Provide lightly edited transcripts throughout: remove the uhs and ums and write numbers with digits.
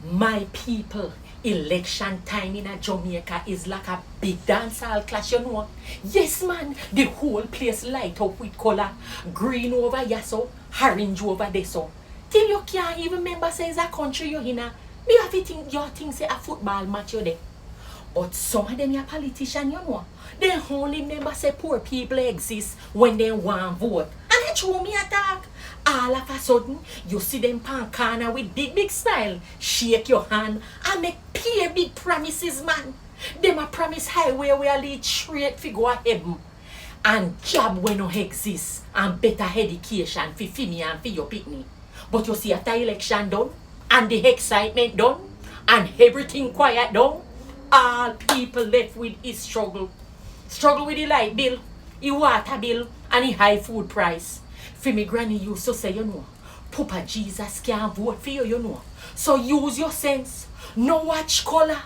My people, election time in a Jamaica is like a big dancehall clash, you know. Yes, man, the whole place light up with color. Green over here, so orange over there, so. Till you can't even remember say it's a country you're in. Me have to think your thing say a football match you there. But some of them are politicians, you know. They only remember say poor people exist when they want vote. And that's who me attack. All of a sudden, you see them pan corner with big style. Shake your hand and make pay big promises, man. Them a promise highway where lead straight fi go a heaven. And job when no exist. And better education for me and for your picnic. But you see after election done, and the excitement done, and everything quiet done, all people left with is struggle. Struggle with the light bill, the water bill, and the high food price. For me granny used to say, you know, Papa Jesus can't vote for you, you know. So use your sense. No watch color.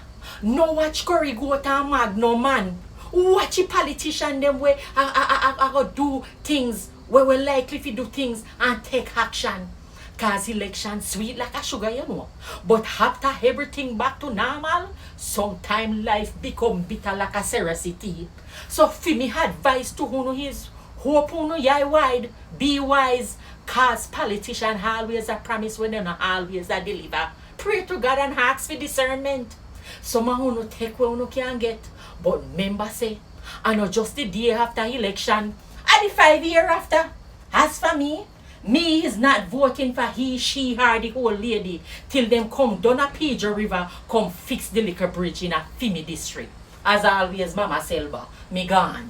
No watch curry goat and mag, no man. Watch the politician them way I do things where we're likely to do things and take action. Cause election sweet like a sugar, you know. But after everything back to normal, sometime life become bitter like a serosity. So for me advice to who is hope who yai wide, be wise, cause politician always a promise when they not always a deliver. Pray to God and ask for discernment. Some of who take what who can get. But remember say, I know just the day after election, and the 5 years after. As for me is not voting for he, she, her, the whole lady till them come down a Pedro River, come fix the liquor bridge in a Fimi district. As always, Mama Selva, me gone.